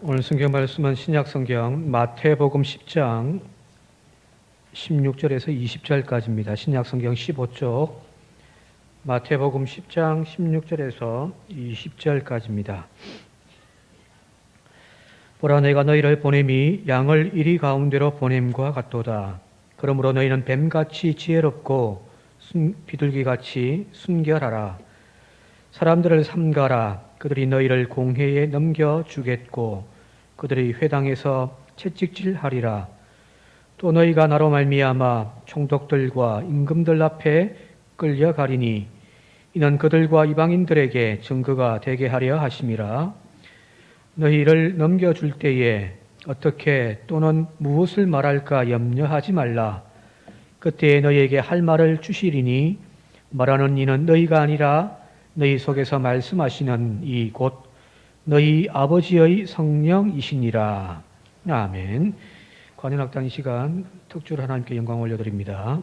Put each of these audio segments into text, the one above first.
오늘 성경 말씀은 신약성경 마태복음 10장 16절에서 20절까지입니다. 신약성경 15쪽 마태복음 10장 16절에서 20절까지입니다. 보라, 내가 너희를 보냄이 양을 이리 가운데로 보냄과 같도다. 그러므로 너희는 뱀같이 지혜롭고 비둘기같이 순결하라. 사람들을 삼가라. 그들이 너희를 공회에 넘겨주겠고 그들이 회당에서 채찍질하리라. 또 너희가 나로 말미암아 총독들과 임금들 앞에 끌려가리니 이는 그들과 이방인들에게 증거가 되게 하려 하심이라. 너희를 넘겨줄 때에 어떻게 또는 무엇을 말할까 염려하지 말라. 그때에 너희에게 할 말을 주시리니 말하는 이는 너희가 아니라 너희 속에서 말씀하시는 이 곧 너희 아버지의 성령이시니라. 아멘. 관현악단 이 시간 특주로 하나님께 영광 올려드립니다.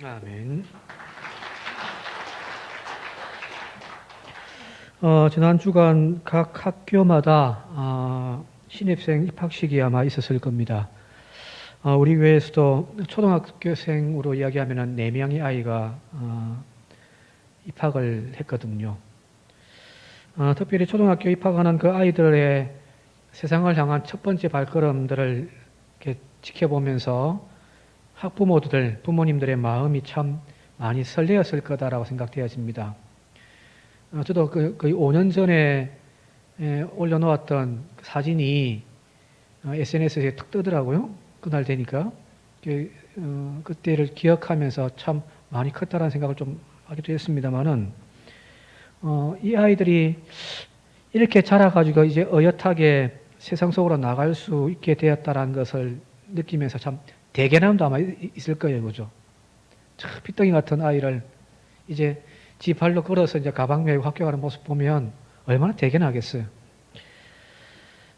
아멘. 지난 주간 각 학교마다 신입생 입학식이 아마 있었을 겁니다. 우리 교회에서도 초등학교생으로 이야기하면 4명의 아이가 입학을 했거든요. 특별히 초등학교 입학하는 그 아이들의 세상을 향한 첫 번째 발걸음들을 이렇게 지켜보면서 학부모들, 부모님들의 마음이 참 많이 설레었을 거다라고 생각되어집니다. 저도 거의 5년 전에 올려놓았던 사진이 SNS에 툭 뜨더라고요. 그날 되니까. 그때를 기억하면서 참 많이 컸다라는 생각을 좀 하기도 했습니다만은, 이 아이들이 이렇게 자라가지고 이제 어엿하게 세상 속으로 나갈 수 있게 되었다라는 것을 느끼면서 참 대견함도 아마 있을 거예요, 그죠? 참 피덩이 같은 아이를 이제 지 발로 걸어서 이제 가방 메고 학교 가는 모습 보면 얼마나 대견하겠어요.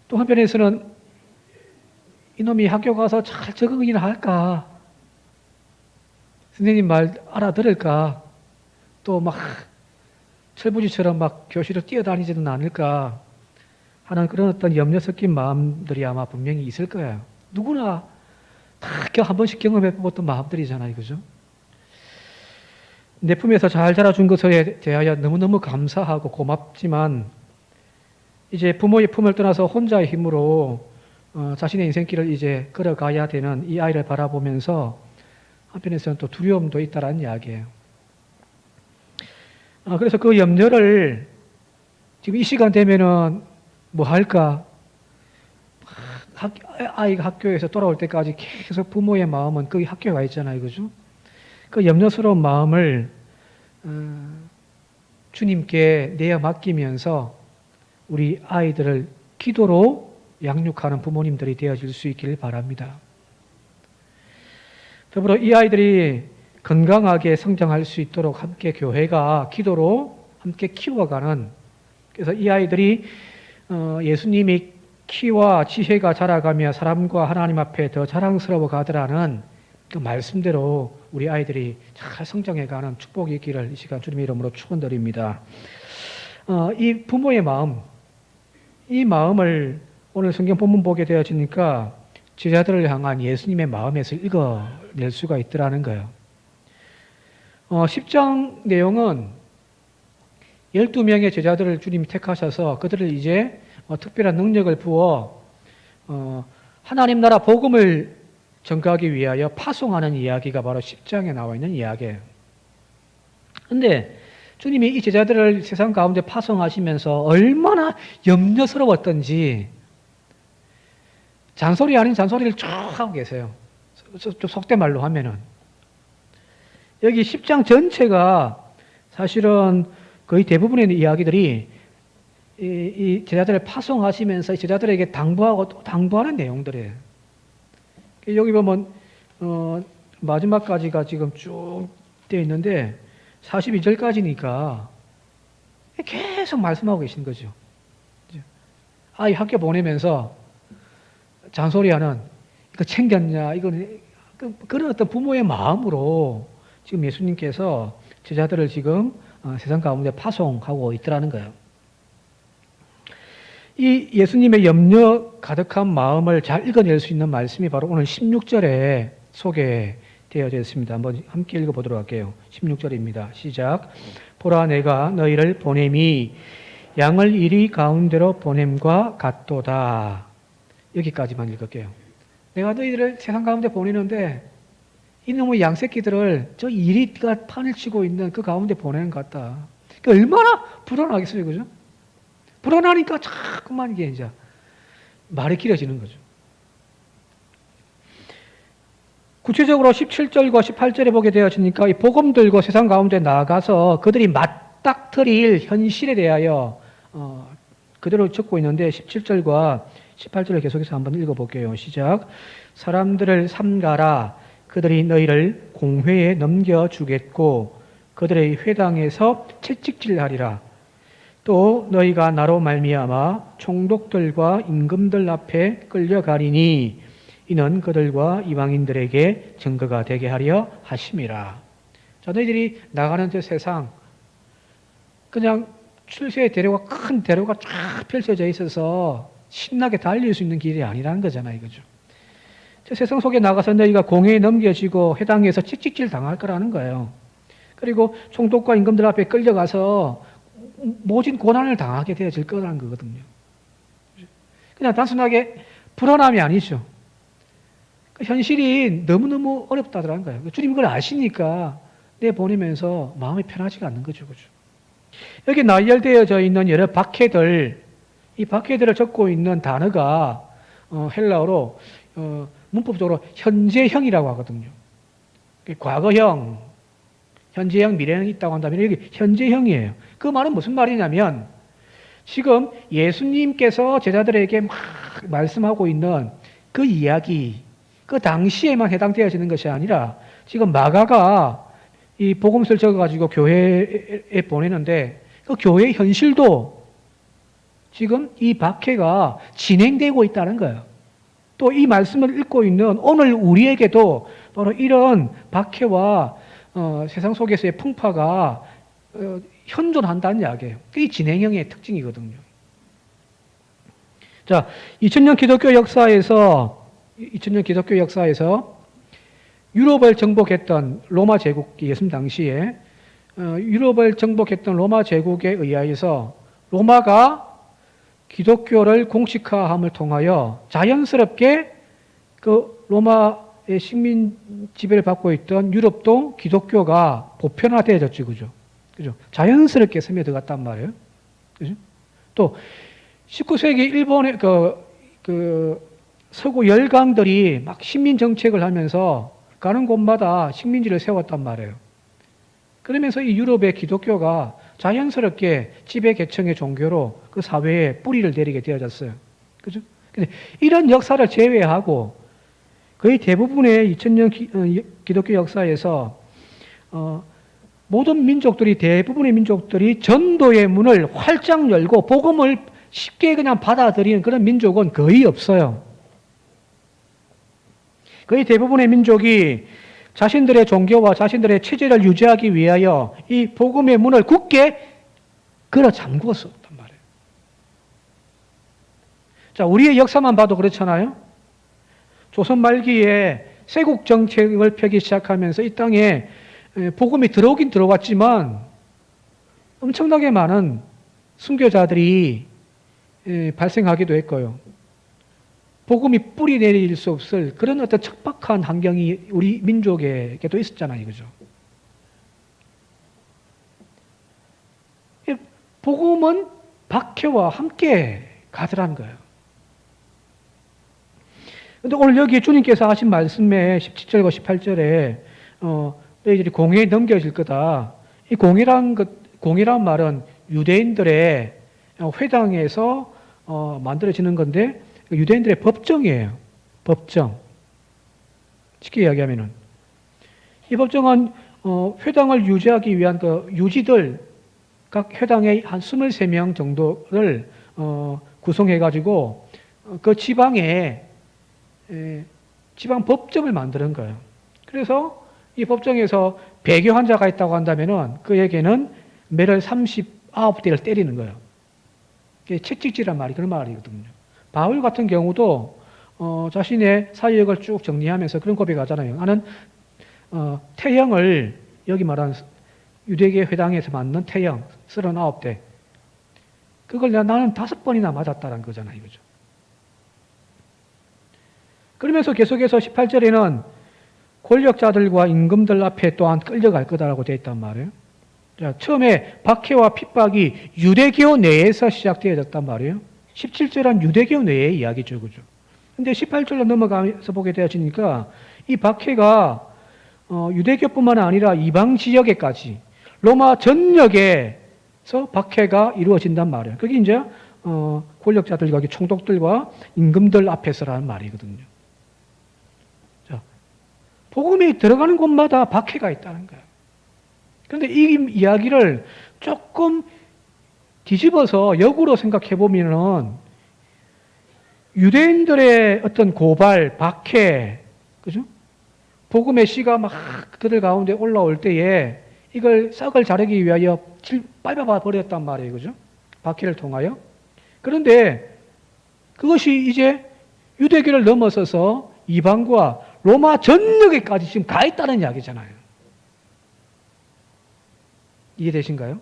또 한편에서는 이놈이 학교 가서 잘 적응이나 할까? 선생님 말 알아들을까? 또 막 철부지처럼 막 교실을 뛰어다니지는 않을까? 하는 그런 어떤 염려 섞인 마음들이 아마 분명히 있을 거예요. 누구나 다 한 번씩 경험해 보던 마음들이잖아요. 그죠? 내 품에서 잘 자라준 것에 대하여 너무너무 감사하고 고맙지만 이제 부모의 품을 떠나서 혼자의 힘으로 자신의 인생길을 이제 걸어가야 되는 이 아이를 바라보면서 한편에서는 또 두려움도 있다라는 이야기예요. 그래서 그 염려를 지금 이 시간 되면은 뭐 할까? 아이가 학교에서 돌아올 때까지 계속 부모의 마음은 거기 학교에 와 있잖아요. 그죠? 그 염려스러운 마음을 주님께 내어 맡기면서 우리 아이들을 기도로 양육하는 부모님들이 되어질 수 있기를 바랍니다. 더불어 이 아이들이 건강하게 성장할 수 있도록 함께 교회가 기도로 함께 키워가는, 그래서 이 아이들이 예수님이 키와 지혜가 자라가며 사람과 하나님 앞에 더 자랑스러워 가더라는 그 말씀대로 우리 아이들이 잘 성장해가는 축복이 있기를 이 시간 주님의 이름으로 축원드립니다. 이 부모의 마음, 이 마음을 오늘 성경 본문 보게 되어지니까 제자들을 향한 예수님의 마음에서 읽어낼 수가 있더라는 거예요. 10장 내용은 12명의 제자들을 주님이 택하셔서 그들을 이제 특별한 능력을 부어 하나님 나라 복음을 전가하기 위하여 파송하는 이야기가 바로 10장에 나와 있는 이야기예요. 그런데 주님이 이 제자들을 세상 가운데 파송하시면서 얼마나 염려스러웠던지 잔소리 아닌 잔소리를 쭉 하고 계세요. 속된 말로 하면은. 여기 10장 전체가 사실은 거의 대부분의 이야기들이 이 제자들을 파송하시면서 제자들에게 당부하고 또 당부하는 내용들이에요. 여기 보면 마지막까지가 지금 쭉 되어 있는데 42절까지니까 계속 말씀하고 계신 거죠. 아이 학교 보내면서 잔소리하는, 이거 챙겼냐, 이거는 그런 어떤 부모의 마음으로 지금 예수님께서 제자들을 지금 세상 가운데 파송하고 있더라는 거예요. 이 예수님의 염려 가득한 마음을 잘 읽어낼 수 있는 말씀이 바로 오늘 16절에 소개되어져 있습니다. 한번 함께 읽어보도록 할게요. 16절입니다. 시작. 보라, 내가 너희를 보냄이 양을 이리 가운데로 보냄과 같도다. 여기까지만 읽을게요. 내가 너희들을 세상 가운데 보내는데 이놈의 양새끼들을 저 이리가 판을 치고 있는 그 가운데 보내는 것 같다. 그러니까 얼마나 불안하겠어요, 그죠? 불안하니까 자꾸만 이게 이제 말이 길어지는 거죠. 구체적으로 17절과 18절에 보게 되어지니까 이 복음 들고 세상 가운데 나가서 그들이 맞닥뜨릴 현실에 대하여 그대로 적고 있는데 17절과 18절을 계속해서 한번 읽어볼게요. 시작. 사람들을 삼가라. 그들이 너희를 공회에 넘겨주겠고 그들의 회당에서 채찍질하리라. 또 너희가 나로 말미암아 총독들과 임금들 앞에 끌려가리니 이는 그들과 이방인들에게 증거가 되게 하려 하심이라. 자, 너희들이 나가는 저 세상 그냥 출세의 대로가, 큰 대로가 쫙 펼쳐져 있어서 신나게 달릴 수 있는 길이 아니라는 거잖아요. 그죠? 저 세상 속에 나가서 너희가 공회에 넘겨지고 회당에서 채찍질 당할 거라는 거예요. 그리고 총독과 임금들 앞에 끌려가서 모진 고난을 당하게 되어질 거라는 거거든요. 그냥 단순하게 불안함이 아니죠. 그 현실이 너무너무 어렵다더라는 거예요. 주님 그걸 아시니까 내보내면서 마음이 편하지가 않는 거죠. 그죠? 여기 나열되어져 있는 여러 박해들, 이 박해들을 적고 있는 단어가 헬라어로 문법적으로 현재형이라고 하거든요. 과거형, 현재형, 미래형이 있다고 한다면 여기 현재형이에요. 그 말은 무슨 말이냐면 지금 예수님께서 제자들에게 막 말씀하고 있는 그 이야기, 그 당시에만 해당되어지는 것이 아니라 지금 마가가 이 복음서를 적어가지고 교회에 보내는데 그 교회 현실도 지금 이 박해가 진행되고 있다는 거예요. 또 이 말씀을 읽고 있는 오늘 우리에게도 바로 이런 박해와 세상 속에서의 풍파가 현존한다는 이야기예요. 그게 진행형의 특징이거든요. 자, 2000년 기독교 역사에서 유럽을 정복했던 로마 제국이 있음 당시에 유럽을 정복했던 로마 제국에 의하여서 로마가 기독교를 공식화함을 통하여 자연스럽게 그 로마의 식민 지배를 받고 있던 유럽도 기독교가 보편화되어졌죠, 그죠? 그죠? 자연스럽게 스며들어갔단 말이에요. 그죠? 또 19세기 일본의 그 서구 열강들이 막 식민 정책을 하면서 가는 곳마다 식민지를 세웠단 말이에요. 그러면서 이 유럽의 기독교가 자연스럽게 지배 계층의 종교로 그 사회에 뿌리를 내리게 되어졌어요. 그죠? 근데 이런 역사를 제외하고 거의 대부분의 2000년 기독교 역사에서 모든 민족들이, 대부분의 민족들이 전도의 문을 활짝 열고 복음을 쉽게 그냥 받아들이는 그런 민족은 거의 없어요. 거의 대부분의 민족이 자신들의 종교와 자신들의 체제를 유지하기 위하여 이 복음의 문을 굳게 걸어 잠그었었단 말이에요. 자, 우리의 역사만 봐도 그렇잖아요. 조선 말기에 세국 정책을 펴기 시작하면서 이 땅에 복음이 들어오긴 들어왔지만 엄청나게 많은 순교자들이 발생하기도 했고요. 복음이 뿌리 내릴 수 없을 그런 어떤 척박한 환경이 우리 민족에게도 있었잖아요. 그죠? 복음은 박해와 함께 가더라는 거예요. 근데 오늘 여기 주님께서 하신 말씀에 17절과 18절에 너희들이 공회에 넘겨질 거다. 이 공회란 말은 유대인들의 회당에서 만들어지는 건데 유대인들의 법정이에요. 법정. 쉽게 이야기하면은 이 법정은 회당을 유지하기 위한 그 유지들, 각 회당의 한 23명 정도를 구성해가지고 그 지방에 지방 법정을 만드는 거예요. 그래서 이 법정에서 배교 환자가 있다고 한다면은 그에게는 매를 39대를 때리는 거예요. 채찍질이란 말이 그런 말이거든요. 바울 같은 경우도 자신의 사역을 쭉 정리하면서 그런 고백하잖아요. 나는 태형을, 여기 말하는 유대계 회당에서 맞는 태형 39대, 그걸 나는 5번이나 맞았다는 거잖아요. 그죠? 그러면서 계속해서 18절에는 권력자들과 임금들 앞에 또한 끌려갈 거다라고 되어 있단 말이에요. 자, 처음에 박해와 핍박이 유대교 내에서 시작되어졌단 말이에요. 17절은 유대교 내의 이야기죠. 그죠? 근데 18절로 넘어가면서 보게 되어지니까 이 박해가 유대교뿐만 아니라 이방 지역에까지 로마 전역에서 박해가 이루어진단 말이에요. 그게 이제 권력자들과 총독들과 임금들 앞에서라는 말이거든요. 자, 복음이 들어가는 곳마다 박해가 있다는 거예요. 그런데 이 이야기를 조금 뒤집어서 역으로 생각해 보면은 유대인들의 어떤 고발, 박해, 그죠? 복음의 씨가 막 그들 가운데 올라올 때에 이걸 싹을 자르기 위하여 밟아 버렸단 말이에요, 그죠? 박해를 통하여. 그런데 그것이 이제 유대교를 넘어서서 이방과 로마 전역에까지 지금 가 있다는 이야기잖아요. 이해되신가요?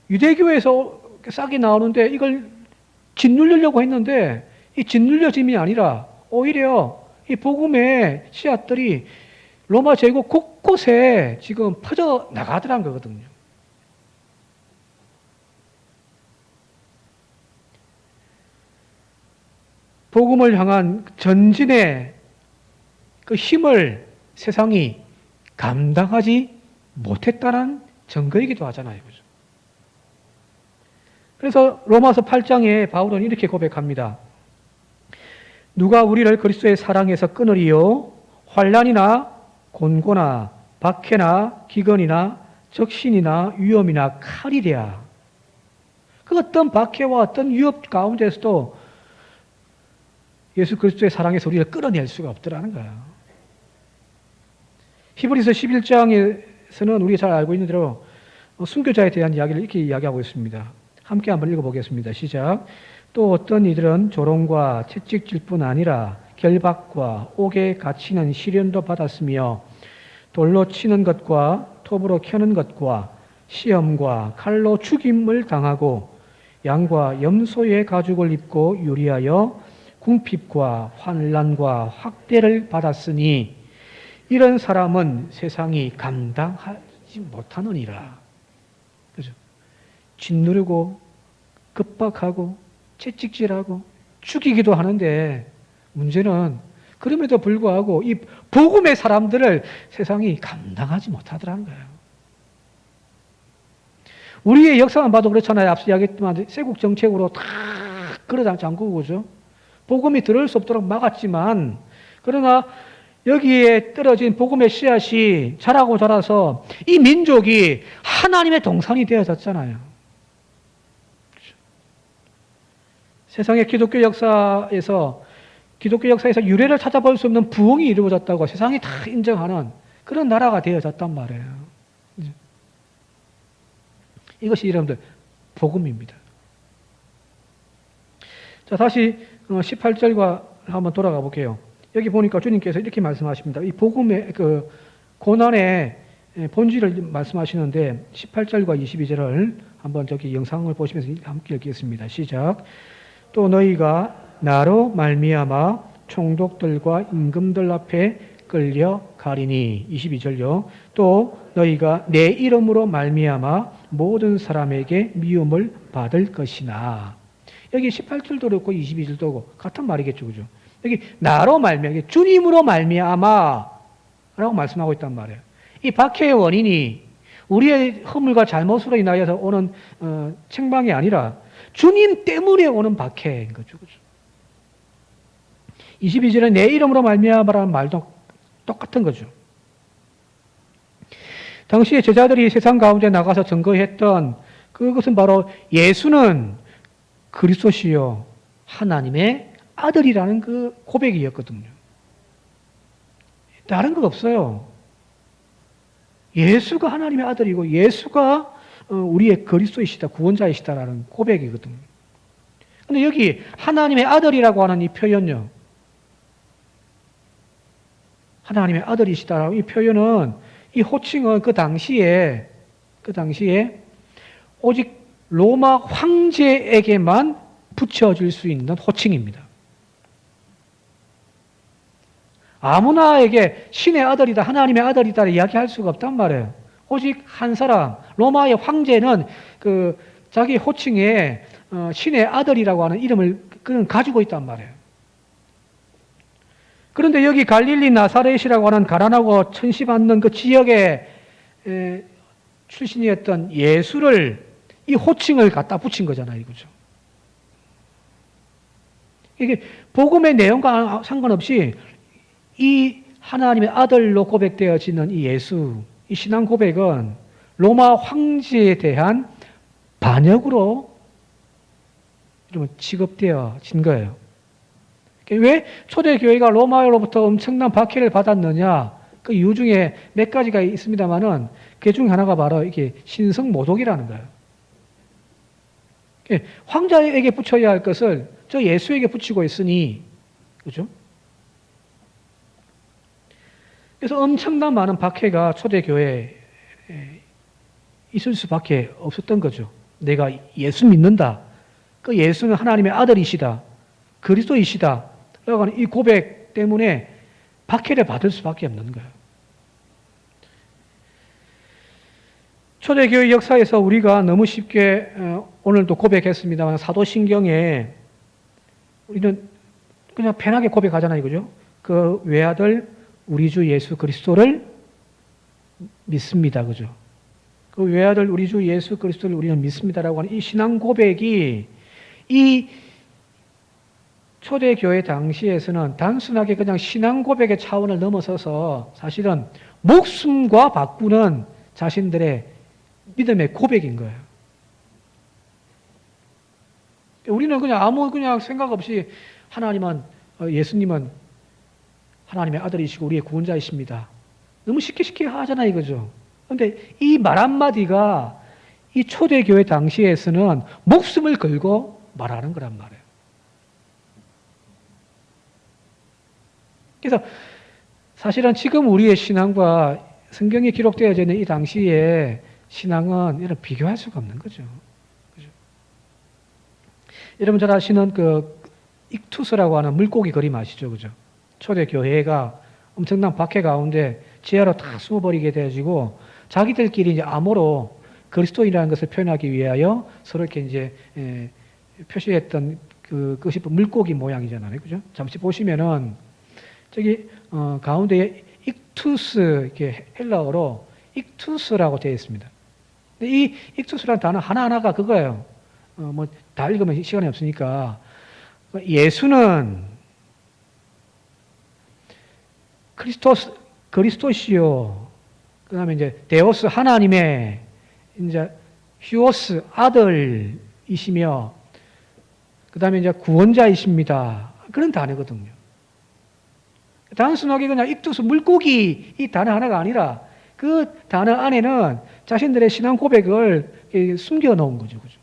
유대교에서 싹이 나오는데 이걸 짓누르려고 했는데 이 짓눌려짐이 아니라 오히려 이 복음의 씨앗들이 로마 제국 곳곳에 지금 퍼져 나가더란 거거든요. 복음을 향한 전진의 그 힘을 세상이 감당하지 못했다는 증거이기도 하잖아요. 그죠? 그래서 로마서 8장에 바울은 이렇게 고백합니다. 누가 우리를 그리스도의 사랑에서 끊으리요? 환난이나 곤고나 박해나 기근이나 적신이나 위험이나 칼이랴. 그 어떤 박해와 어떤 위협 가운데서도 예수 그리스도의 사랑에서 우리를 끌어낼 수가 없더라는 거예요. 히브리서 11장에서는 우리가 잘 알고 있는 대로 순교자에 대한 이야기를 이렇게 이야기하고 있습니다. 함께 한번 읽어보겠습니다. 시작. 또 어떤 이들은 조롱과 채찍질 뿐 아니라 결박과 옥에 갇히는 시련도 받았으며 돌로 치는 것과 톱으로 켜는 것과 시험과 칼로 죽임을 당하고 양과 염소의 가죽을 입고 유리하여 궁핍과 환난과 학대를 받았으니 이런 사람은 세상이 감당하지 못하느니라. 그죠? 짓누르고 급박하고 채찍질하고 죽이기도 하는데 문제는 그럼에도 불구하고 이 복음의 사람들을 세상이 감당하지 못하더라는 거예요. 우리의 역사만 봐도 그렇잖아요. 앞서 이야기했지만 세국 정책으로 다 끌어 잠그고 그죠? 복음이 들어올 수 없도록 막았지만 그러나 여기에 떨어진 복음의 씨앗이 자라고 자라서 이 민족이 하나님의 동산이 되어졌잖아요. 그렇죠? 세상의 기독교 역사에서 유래를 찾아볼 수 없는 부흥이 이루어졌다고 세상이 다 인정하는 그런 나라가 되어졌단 말이에요. 이것이 여러분들 복음입니다. 자, 다시 18절과 한번 돌아가 볼게요. 여기 보니까 주님께서 이렇게 말씀하십니다. 이 복음의 그 고난의 본질을 말씀하시는데 18절과 22절을 한번 저기 영상을 보시면서 함께 읽겠습니다. 시작. 또 너희가 나로 말미암아 총독들과 임금들 앞에 끌려 가리니 22절요. 또 너희가 내 이름으로 말미암아 모든 사람에게 미움을 받을 것이나. 여기 18절도 그렇고 22절도 그렇고 같은 말이겠죠. 그죠? 여기 나로 말미암아, 주님으로 말미암아 라고 말씀하고 있단 말이에요. 이 박해의 원인이 우리의 허물과 잘못으로 인하여서 오는 책망이 아니라 주님 때문에 오는 박해인 거죠. 그죠? 22절에 내 이름으로 말미암아라는 말도 똑같은 거죠. 당시에 제자들이 세상 가운데 나가서 증거했던 그것은 바로 예수는 그리스도시요 하나님의 아들이라는 그 고백이었거든요. 다른 거 없어요. 예수가 하나님의 아들이고 예수가 우리의 그리스도이시다, 구원자이시다라는 고백이거든요. 근데 여기 하나님의 아들이라고 하는 이 표현요. 하나님의 아들이시다라고 이 표현은 이 호칭은 그 당시에 오직 로마 황제에게만 붙여질 수 있는 호칭입니다. 아무나에게 신의 아들이다, 하나님의 아들이다 이야기할 수가 없단 말이에요. 오직 한 사람, 로마의 황제는 그 자기 호칭에 신의 아들이라고 하는 이름을 그는 가지고 있단 말이에요. 그런데 여기 갈릴리 나사렛이라고 하는 가난하고 천시받는 그 지역의 출신이었던 예수를 이 호칭을 갖다 붙인 거잖아요. 이거죠. 이게 복음의 내용과 상관없이 이 하나님의 아들로 고백되어지는 이 예수, 이 신앙 고백은 로마 황제에 대한 반역으로 취급되어진 거예요. 왜 초대교회가 로마로부터 엄청난 박해를 받았느냐? 그 이유 중에 몇 가지가 있습니다만은 그 중 하나가 바로 이게 신성모독이라는 거예요. 황자에게 붙여야 할 것을 저 예수에게 붙이고 있으니, 그죠? 그래서 엄청난 많은 박해가 초대교회에 있을 수밖에 없었던 거죠. 내가 예수 믿는다. 그 예수는 하나님의 아들이시다. 그리스도이시다. 라고 하는 이 고백 때문에 박해를 받을 수밖에 없는 거예요. 초대교회 역사에서 우리가 너무 쉽게 오늘도 고백했습니다만 사도신경에 우리는 그냥 편하게 고백하잖아요. 그죠? 그 외아들 우리 주 예수 그리스도를 믿습니다. 그죠? 그 외아들 우리 주 예수 그리스도를 우리는 믿습니다라고 하는 이 신앙 고백이 이 초대교회 당시에서는 단순하게 그냥 신앙 고백의 차원을 넘어서서 사실은 목숨과 바꾸는 자신들의 믿음의 고백인 거예요. 우리는 그냥 아무 생각 없이 예수님은 하나님의 아들이시고 우리의 구원자이십니다. 너무 쉽게 하잖아요, 이거죠. 그런데 이 말 한마디가 이 초대교회 당시에서는 목숨을 걸고 말하는 거란 말이에요. 그래서 사실은 지금 우리의 신앙과 성경에 기록되어져 있는 이 당시의 신앙은 이런 비교할 수가 없는 거죠. 그죠? 여러분 잘 아시는 그 익투스라고 하는 물고기 그림 아시죠? 그죠? 초대교회가 엄청난 박해 가운데 지하로 다 숨어버리게 되어지고 자기들끼리 이제 암호로 그리스도인이라는 것을 표현하기 위하여 서로 이렇게 이제 표시했던 그것이 물고기 모양이잖아요. 그죠? 잠시 보시면은 저기 가운데에 익투스 이렇게 헬라어로 익투스라고 되어 있습니다. 근데 이 익투스라는 단어 하나하나가 그거예요. 뭐 다 읽으면 시간이 없으니까 예수는 그리스도시요. 그다음에 이제 데오스 하나님의 이제 휴오스 아들이시며 그다음에 이제 구원자이십니다. 그런 단어거든요. 단순하게 그냥 익투스 물고기 이 단어 하나가 아니라 그 단어 안에는 자신들의 신앙 고백을 숨겨 놓은 거죠. 그죠?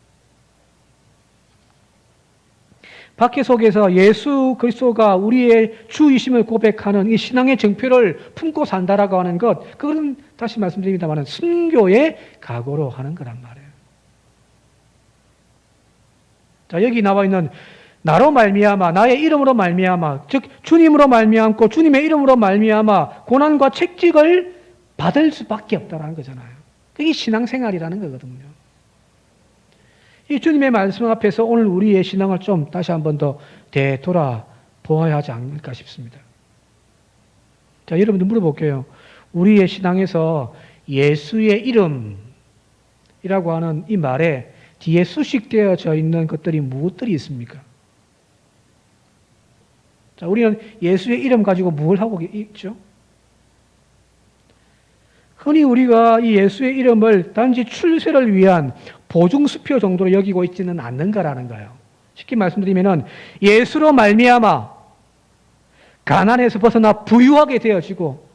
박해 속에서 예수 그리스도가 우리의 주이심을 고백하는 이 신앙의 정표를 품고 산다라고 하는 것, 그건 다시 말씀드립니다만 순교의 각오로 하는 거란 말이에요. 자, 여기 나와 있는 나로 말미암아, 나의 이름으로 말미암아, 즉 주님으로 말미암고 주님의 이름으로 말미암아 고난과 책직을 받을 수밖에 없다라는 거잖아요. 그게 신앙생활이라는 거거든요. 이 주님의 말씀 앞에서 오늘 우리의 신앙을 좀 다시 한 번 더 되돌아보아야 하지 않을까 싶습니다. 자, 여러분들 물어볼게요. 우리의 신앙에서 예수의 이름이라고 하는 이 말에 뒤에 수식되어져 있는 것들이 무엇들이 있습니까? 자, 우리는 예수의 이름 가지고 뭘 하고 있죠? 흔히 우리가 이 예수의 이름을 단지 출세를 위한 보증수표 정도로 여기고 있지는 않는가라는 거예요. 쉽게 말씀드리면 예수로 말미암아 가난에서 벗어나 부유하게 되어지고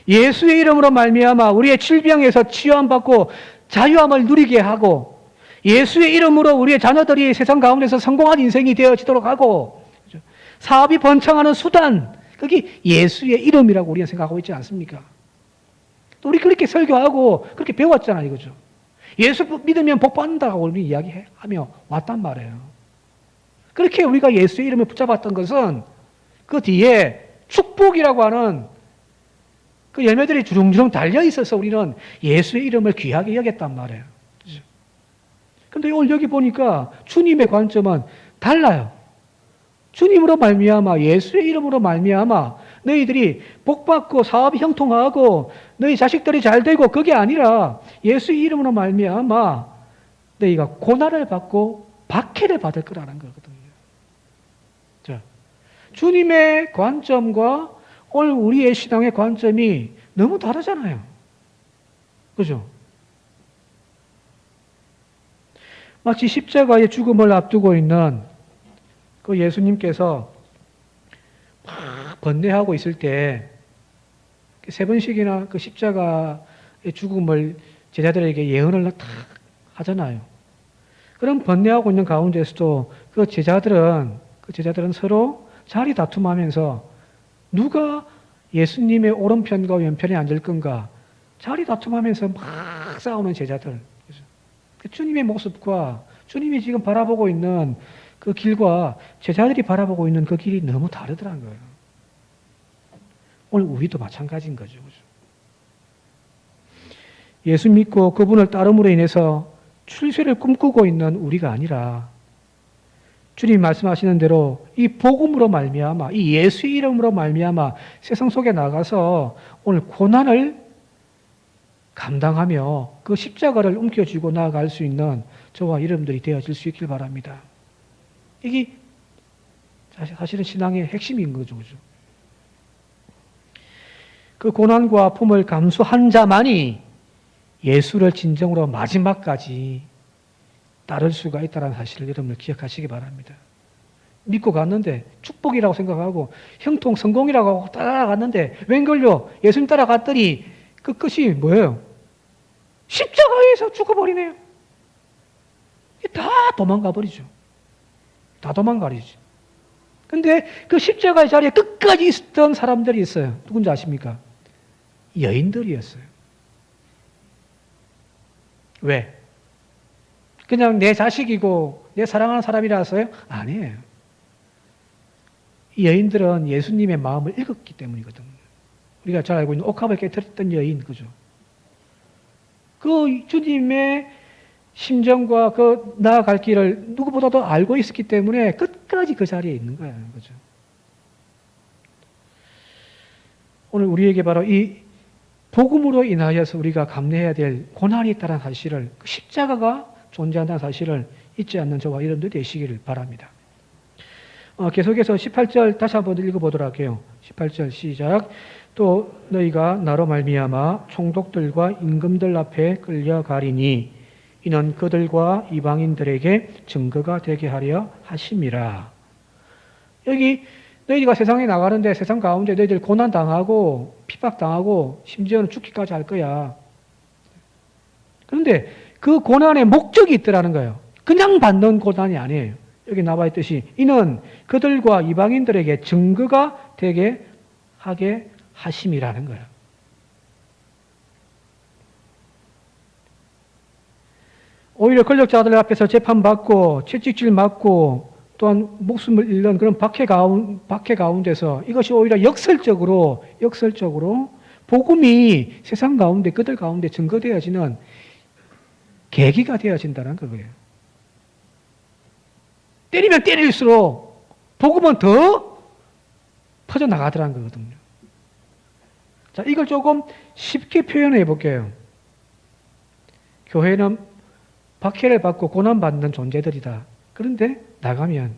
예수의 이름으로 말미암아 우리의 질병에서 치유함받고 자유함을 누리게 하고 예수의 이름으로 우리의 자녀들이 세상 가운데서 성공한 인생이 되어지도록 하고 사업이 번창하는 수단, 그게 예수의 이름이라고 우리는 생각하고 있지 않습니까? 또 우리 그렇게 설교하고 그렇게 배웠잖아요. 그죠? 예수 믿으면 복 받는다고 우리 이야기하며 왔단 말이에요. 그렇게 우리가 예수의 이름을 붙잡았던 것은 그 뒤에 축복이라고 하는 그 열매들이 주렁주렁 달려 있어서 우리는 예수의 이름을 귀하게 여겼단 말이에요. 그런데 오늘 여기 보니까 주님의 관점은 달라요. 주님으로 말미암아 예수의 이름으로 말미암아 너희들이 복받고 사업이 형통하고 너희 자식들이 잘 되고 그게 아니라 예수의 이름으로 말미암아 너희가 고난을 받고 박해를 받을 거라는 거거든요. 자, 주님의 관점과 오늘 우리의 신앙의 관점이 너무 다르잖아요. 그죠? 마치 십자가의 죽음을 앞두고 있는 그 예수님께서 막 번뇌하고 있을 때 세 번씩이나 그 십자가의 죽음을 제자들에게 예언을 다 하잖아요. 그런 번뇌하고 있는 가운데서도 그 제자들은 서로 자리 다툼하면서 누가 예수님의 오른편과 왼편에 앉을 건가 자리 다툼하면서 막 싸우는 제자들. 주님의 모습과 주님이 지금 바라보고 있는 그 길과 제자들이 바라보고 있는 그 길이 너무 다르더라는 거예요. 오늘 우리도 마찬가지인 거죠. 예수 믿고 그분을 따름으로 인해서 출세를 꿈꾸고 있는 우리가 아니라 주님 말씀하시는 대로 이 복음으로 말미암아 이 예수의 이름으로 말미암아 세상 속에 나가서 오늘 고난을 감당하며 그 십자가를 움켜쥐고 나아갈 수 있는 저와 여러분들이 되어질 수 있길 바랍니다. 이게 사실은 신앙의 핵심인 거죠. 그죠? 그 고난과 아픔을 감수한 자만이 예수를 진정으로 마지막까지 따를 수가 있다는 사실을 여러분들 기억하시기 바랍니다. 믿고 갔는데 축복이라고 생각하고 형통 성공이라고 하고 따라갔는데 웬걸요? 예수님 따라갔더니 그 끝이 뭐예요? 십자가에서 죽어버리네요. 다 도망가 버리죠. 다 도망가리죠. 근데 그 십자가의 자리에 끝까지 있었던 사람들이 있어요. 누군지 아십니까? 여인들이었어요. 왜? 그냥 내 자식이고 내 사랑하는 사람이라서요? 아니에요. 이 여인들은 예수님의 마음을 읽었기 때문이거든요. 우리가 잘 알고 있는 옥합을 깨뜨렸던 여인, 그죠? 그 주님의 심정과 그 나아갈 길을 누구보다도 알고 있었기 때문에 끝까지 그 자리에 있는 거예요. 그죠? 오늘 우리에게 바로 이 복음으로 인하여서 우리가 감내해야 될 고난이 있다는 사실을, 그 십자가가 존재한다는 사실을 잊지 않는 저와 여러분들이 되시기를 바랍니다. 계속해서 18절 다시 한번 읽어보도록 할게요. 18절 시작. 또 너희가 나로 말미암아 총독들과 임금들 앞에 끌려가리니 이는 그들과 이방인들에게 증거가 되게 하려 하심이라. 여기 너희가 세상에 나가는데 세상 가운데 너희들 고난당하고 핍박당하고 심지어는 죽기까지 할 거야. 그런데 그 고난의 목적이 있더라는 거예요. 그냥 받는 고난이 아니에요. 여기 나와 있듯이 이는 그들과 이방인들에게 증거가 되게 하게 하심이라는 거예요. 오히려 권력자들 앞에서 재판받고 채찍질 맞고 또한 목숨을 잃는 그런 박해 가운데서 이것이 오히려 역설적으로 복음이 세상 가운데 그들 가운데 증거되어지는 계기가 되어진다는 거예요. 때리면 때릴수록 복음은 더 퍼져나가더라는 거거든요. 자, 이걸 조금 쉽게 표현해 볼게요. 교회는 박해를 받고 고난받는 존재들이다. 그런데 나가면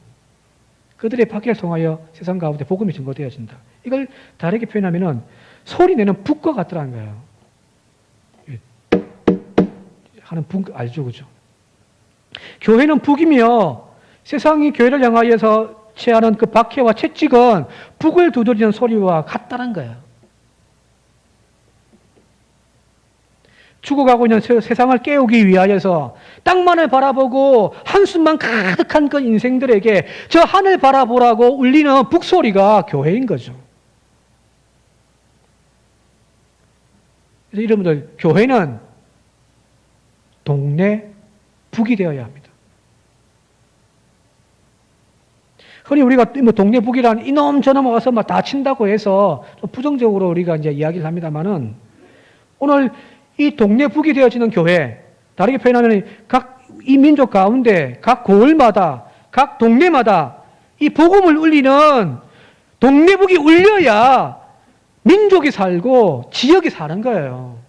그들의 박해를 통하여 세상 가운데 복음이 증거되어진다. 이걸 다르게 표현하면 소리 내는 북과 같더라는 거예요. 하는 북 알죠, 그죠? 교회는 북이며 세상이 교회를 향하여서 취하는 그 박해와 채찍은 북을 두드리는 소리와 같다는 거예요. 죽어가고 있는 세상을 깨우기 위하여서 땅만을 바라보고 한숨만 가득한 그 인생들에게 저 하늘 바라보라고 울리는 북소리가 교회인 거죠. 그래서 여러분들, 교회는 동네 북이 되어야 합니다. 흔히 우리가 뭐 동네 북이란 이놈 저놈 와서 막 다친다고 해서 부정적으로 우리가 이제 이야기를 합니다만은 오늘 이 동네 북이 되어지는 교회, 다르게 표현하면 각 이 민족 가운데 각 고을마다 각 동네마다 이 복음을 울리는 동네 북이 울려야 민족이 살고 지역이 사는 거예요.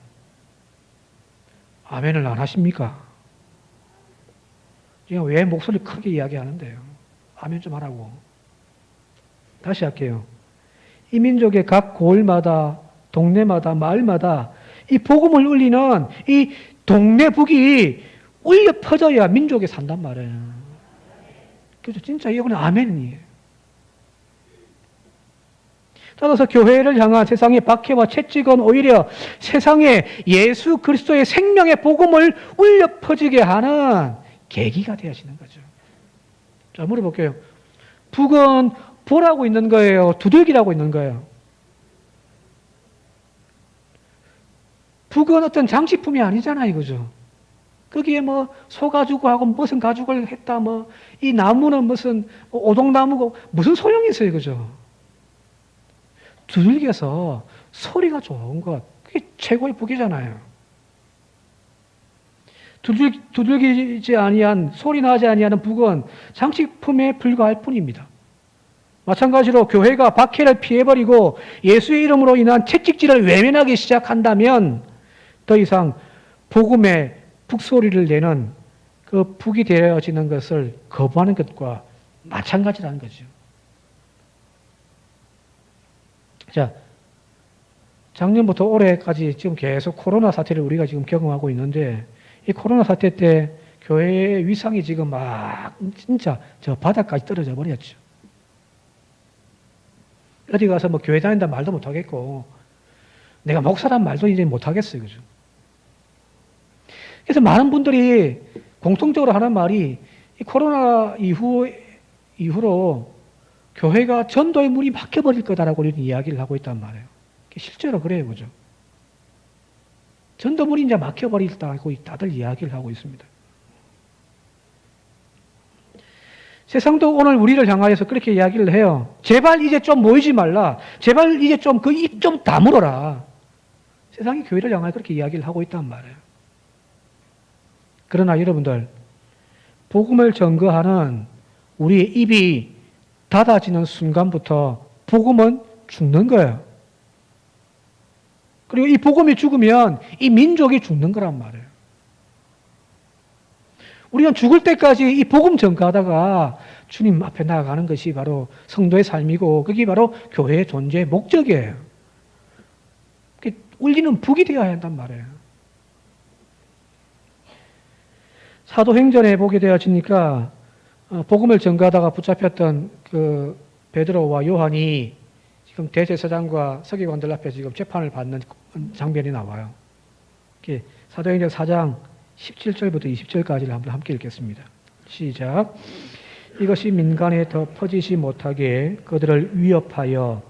아멘을 안 하십니까? 지금 왜 목소리 크게 이야기하는데요? 아멘 좀 하라고. 다시 할게요. 이 민족의 각 고을마다 동네마다 마을마다 이 복음을 울리는 이 동네 북이 울려 퍼져야 민족이 산단 말이에요. 그래서 진짜 이거는 아멘이에요. 따라서 교회를 향한 세상의 박해와 채찍은 오히려 세상에 예수 그리스도의 생명의 복음을 울려 퍼지게 하는 계기가 되어지는 거죠. 자, 물어볼게요. 북은 보라고 있는 거예요? 두들기라고 있는 거예요? 북은 어떤 장식품이 아니잖아요, 그죠? 거기에 뭐 소가죽하고 무슨 가죽을 했다, 뭐 이 나무는 무슨 오동나무고 무슨 소용이 있어요, 그죠? 두들겨서 소리가 좋은 것, 그게 최고의 북이잖아요. 두들기지 아니한, 소리 나지 아니하는 북은 장식품에 불과할 뿐입니다. 마찬가지로 교회가 박해를 피해버리고 예수의 이름으로 인한 채찍질을 외면하기 시작한다면 더 이상 복음의 북소리를 내는 그 북이 되어지는 것을 거부하는 것과 마찬가지라는 거죠. 자, 작년부터 올해까지 지금 계속 코로나 사태를 우리가 지금 경험하고 있는데 이 코로나 사태 때 교회의 위상이 지금 막 진짜 저 바닥까지 떨어져 버렸죠. 어디 가서 뭐 교회 다닌다 말도 못하겠고 내가 목사란 말도 이제 못하겠어요. 그죠? 그래서 많은 분들이 공통적으로 하는 말이 이 코로나 이후로 교회가 전도의 문이 막혀버릴 거다라고 이런 이야기를 하고 있단 말이에요. 실제로 그래요, 그죠? 전도 문이 이제 막혀버린다고 다들 이야기를 하고 있습니다. 세상도 오늘 우리를 향하여서 그렇게 이야기를 해요. 제발 이제 좀 모이지 말라. 제발 이제 좀 그 입 좀 다물어라. 세상이 교회를 향하여 그렇게 이야기를 하고 있단 말이에요. 그러나 여러분들, 복음을 전거하는 우리의 입이 닫아지는 순간부터 복음은 죽는 거예요. 그리고 이 복음이 죽으면 이 민족이 죽는 거란 말이에요. 우리는 죽을 때까지 이 복음 전가하다가 주님 앞에 나아가는 것이 바로 성도의 삶이고 그게 바로 교회의 존재의 목적이에요. 울리는 북이 되어야 한단 말이에요. 사도행전에 보게 되어지니까 복음을 전가하다가 붙잡혔던 그 베드로와 요한이 지금 대제사장과 서기관들 앞에 지금 재판을 받는 장면이 나와요. 사도행전 4장 17절부터 20절까지를 한번 함께 읽겠습니다. 시작. 이것이 민간에 더 퍼지지 못하게 그들을 위협하여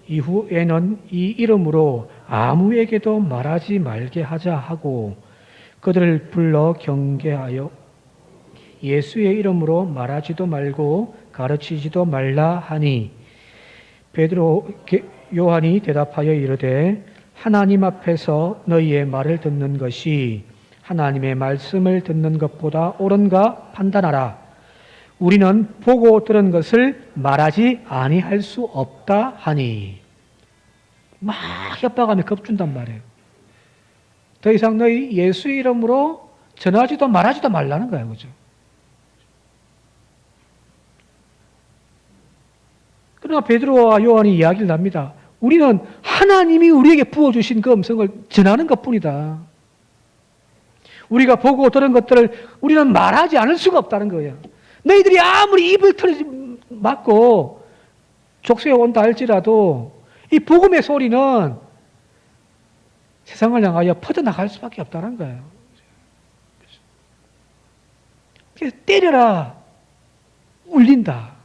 이후에는 이 이름으로 아무에게도 말하지 말게 하자 하고 그들을 불러 경계하여 예수의 이름으로 말하지도 말고 가르치지도 말라 하니 베드로 요한이 대답하여 이르되 하나님 앞에서 너희의 말을 듣는 것이 하나님의 말씀을 듣는 것보다 옳은가 판단하라. 우리는 보고 들은 것을 말하지 아니할 수 없다 하니 막 협박하며 겁준단 말이에요. 더 이상 너희 예수의 이름으로 전하지도 말하지도 말라는 거예요. 그죠? 그러나 베드로와 요한이 이야기를 합니다. 우리는 하나님이 우리에게 부어주신 그 음성을 전하는 것뿐이다. 우리가 보고 들은 것들을 우리는 말하지 않을 수가 없다는 거예요. 너희들이 아무리 입을 막고 족쇄에 온다 할지라도 이 복음의 소리는 세상을 향하여 퍼져나갈 수밖에 없다는 거예요. 그래서 때려라 울린다.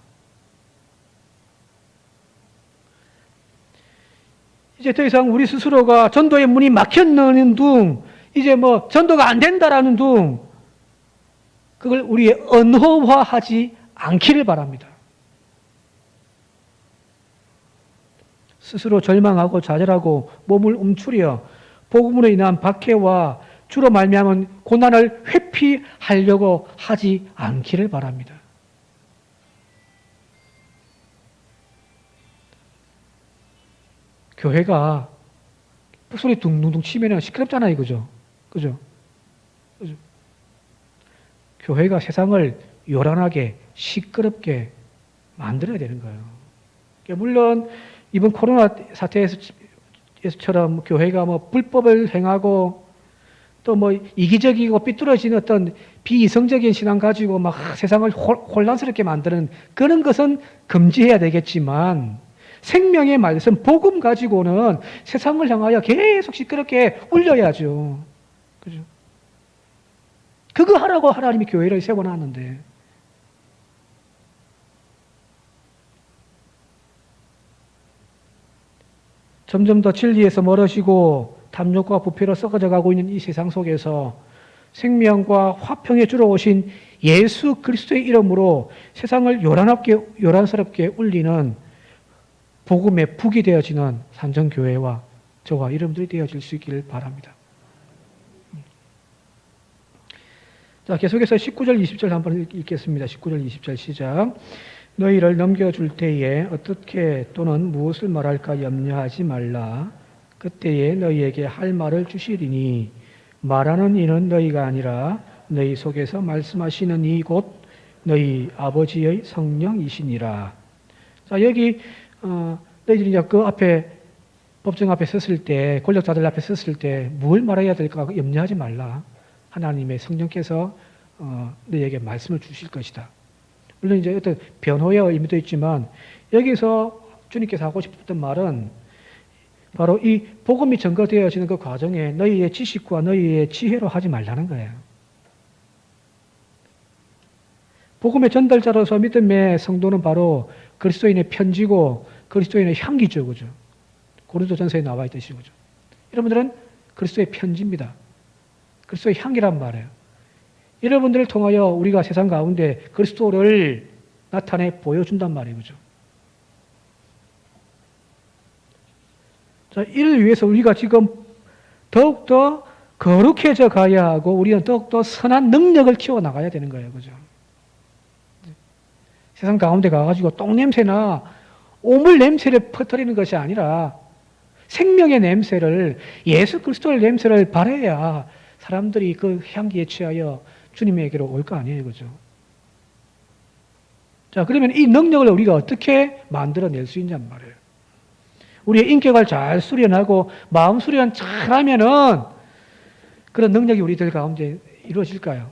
이제 더 이상 우리 스스로가 전도의 문이 막혔는 둥 이제 뭐 전도가 안 된다라는 둥 그걸 우리의 언어화하지 않기를 바랍니다. 스스로 절망하고 좌절하고 몸을 움츠려 복음으로 인한 박해와 주로 말미암은 고난을 회피하려고 하지 않기를 바랍니다. 교회가 소리 둥둥둥 치면 시끄럽잖아요. 그죠? 그죠? 그죠? 교회가 세상을 요란하게 시끄럽게 만들어야 되는 거예요. 물론 이번 코로나 사태에서처럼 교회가 뭐 불법을 행하고 또 뭐 이기적이고 삐뚤어진 어떤 비이성적인 신앙 가지고 막 세상을 혼란스럽게 만드는 그런 것은 금지해야 되겠지만 생명의 말씀, 복음 가지고는 세상을 향하여 계속 시끄럽게 울려야죠. 그죠? 그거 하라고 하나님이 교회를 세워놨는데. 점점 더 진리에서 멀어지고 탐욕과 부패로 썩어져 가고 있는 이 세상 속에서 생명과 화평에 주러 오신 예수 그리스도의 이름으로 세상을 요란스럽게 울리는 복음의 북이 되어지는 산정교회와 저와 여러분들이 되어질 수 있기를 바랍니다. 자, 계속해서 19절, 20절 한번 읽겠습니다. 19절, 20절 시작. 너희를 넘겨줄 때에 어떻게 또는 무엇을 말할까 염려하지 말라. 그때에 너희에게 할 말을 주시리니 말하는 이는 너희가 아니라 너희 속에서 말씀하시는 이 곧 너희 아버지의 성령이시니라. 자, 여기 너희들이 이제 그 앞에 법정 앞에 섰을 때, 권력자들 앞에 섰을 때 뭘 말해야 될까 염려하지 말라. 하나님의 성령께서 너희에게 말씀을 주실 것이다. 물론 이제 어떤 변호의 의미도 있지만 여기서 주님께서 하고 싶었던 말은 바로 이 복음이 증거되어지는 그 과정에 너희의 지식과 너희의 지혜로 하지 말라는 거예요. 복음의 전달자로서 믿음의 성도는 바로 그리스도인의 편지고 그리스도인의 향기죠. 그죠? 고린도전서에 나와 있듯이. 그죠? 여러분들은 그리스도의 편지입니다. 그리스도의 향기란 말이에요. 여러분들을 통하여 우리가 세상 가운데 그리스도를 나타내 보여준단 말이에요. 그죠? 자, 이를 위해서 우리가 지금 더욱더 거룩해져 가야 하고 우리는 더욱더 선한 능력을 키워나가야 되는 거예요. 그죠? 세상 가운데 가가지고 똥냄새나 오물 냄새를 퍼뜨리는 것이 아니라 생명의 냄새를, 예수 그리스도의 냄새를 발해야 사람들이 그 향기에 취하여 주님에게로 올 거 아니에요. 그죠? 자, 그러면 이 능력을 우리가 어떻게 만들어낼 수 있냔 말이에요. 우리의 인격을 잘 수련하고 마음 수련 잘 하면은 그런 능력이 우리들 가운데 이루어질까요?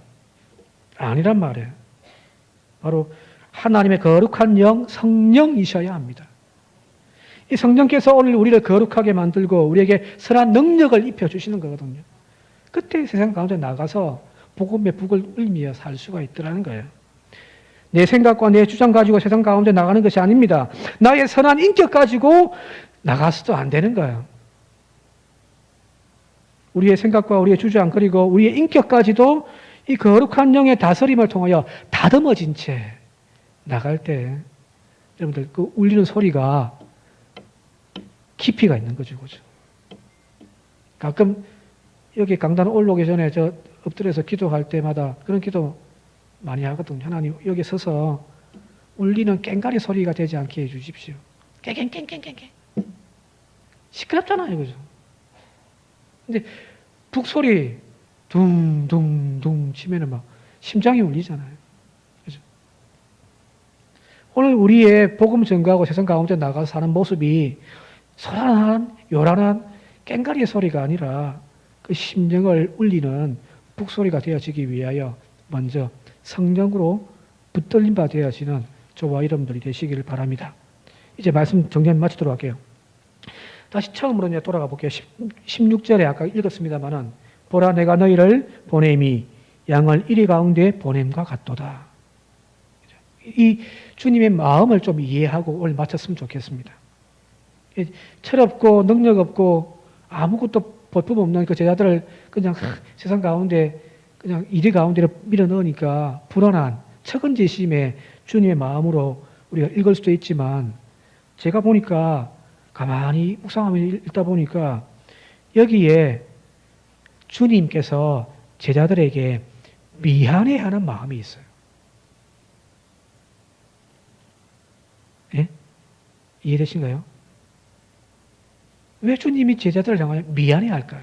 아니란 말이에요. 바로 하나님의 거룩한 영, 성령이셔야 합니다. 이 성령께서 오늘 우리를 거룩하게 만들고 우리에게 선한 능력을 입혀주시는 거거든요. 그때 세상 가운데 나가서 복음의 북을 울리며 살 수가 있더라는 거예요. 내 생각과 내 주장 가지고 세상 가운데 나가는 것이 아닙니다. 나의 선한 인격 가지고 나가서도 안 되는 거예요. 우리의 생각과 우리의 주장 그리고 우리의 인격까지도 이 거룩한 영의 다스림을 통하여 다듬어진 채 나갈 때 여러분들 그 울리는 소리가 깊이가 있는 거죠. 그죠? 가끔 여기 강단 올라오기 전에 저 엎드려서 기도할 때마다 그런 기도 많이 하거든요. 하나님 여기 서서 울리는 깽가리 소리가 되지 않게 해주십시오. 깽깽깽깽깽 시끄럽잖아요. 그죠? 근데 북소리 둥둥둥 치면은 막 심장이 울리잖아요. 그죠? 오늘 우리의 복음 전가하고 세상 가운데 나가서 사는 모습이 소란한 요란한 깽가리의 소리가 아니라 그 심령을 울리는 북소리가 되어지기 위하여 먼저 성령으로 붙들림 바 되어지는 저와 여러분들이 되시기를 바랍니다. 이제 말씀 정리해 마치도록 할게요. 다시 처음으로 이제 돌아가 볼게요. 16절에 아까 읽었습니다만은 보라 내가 너희를 보냄이 양을 이리 가운데 보냄과 같도다. 이 주님의 마음을 좀 이해하고 오늘 마쳤으면 좋겠습니다. 철없고 능력 없고 아무것도 볼품 없는 그 제자들을 그냥 세상 가운데 그냥 이리 가운데로 밀어 넣으니까 불안한 측은지심에 주님의 마음으로 우리가 읽을 수도 있지만 제가 보니까 가만히 묵상하며 읽다 보니까 여기에 주님께서 제자들에게 미안해하는 마음이 있어요. 예? 이해되신가요? 왜 주님이 제자들을 향하여 미안해할까요?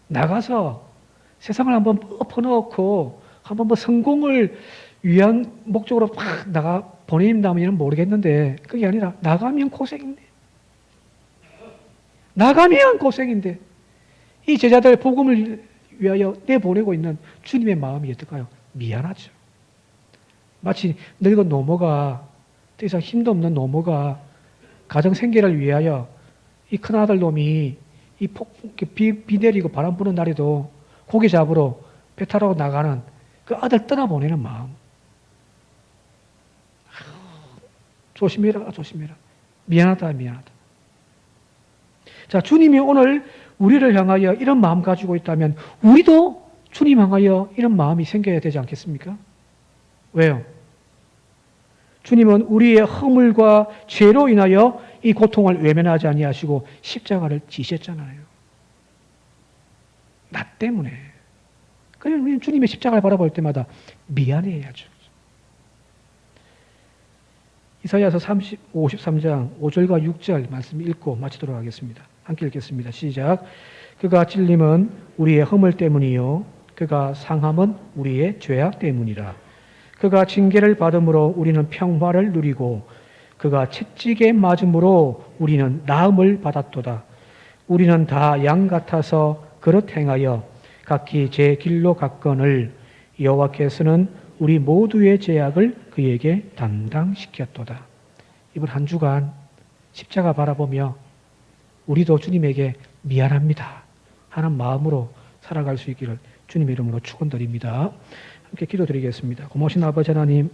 나가서 세상을 한번 엎어놓고 한번 뭐 성공을 위한 목적으로 팍 나가 보낸다면 모르겠는데 그게 아니라 나가면 고생인데 이 제자들 복음을 위하여 내보내고 있는 주님의 마음이 어떨까요? 미안하죠. 마치 늙은 노모가 더 이상 힘도 없는 노모가 가정 생계를 위하여 이 큰아들 놈이 비 내리고 바람 부는 날에도 고기 잡으러 배 타러 나가는 그 아들 떠나보내는 마음. 조심해라. 미안하다. 자, 주님이 오늘 우리를 향하여 이런 마음 가지고 있다면 우리도 주님 향하여 이런 마음이 생겨야 되지 않겠습니까? 왜요? 주님은 우리의 허물과 죄로 인하여 이 고통을 외면하지 아니하시고 십자가를 지셨잖아요. 나 때문에. 그러면 우리는 주님의 십자가를 바라볼 때마다 미안해야죠. 이사야서 53장 5절과 6절 말씀 읽고 마치도록 하겠습니다. 함께 읽겠습니다. 시작. 그가 찔림은 우리의 허물 때문이요 그가 상함은 우리의 죄악 때문이라. 그가 징계를 받음으로 우리는 평화를 누리고 그가 채찍에 맞음으로 우리는 나음을 받았도다. 우리는 다 양 같아서 그릇 행하여 각기 제 길로 갔거늘 여호와께서는 우리 모두의 죄악을 그에게 담당시켰도다. 이번 한 주간 십자가 바라보며 우리도 주님에게 미안합니다 하는 마음으로 살아갈 수 있기를 주님의 이름으로 축원드립니다. 함께 기도드리겠습니다. 고마우신 아버지 하나님,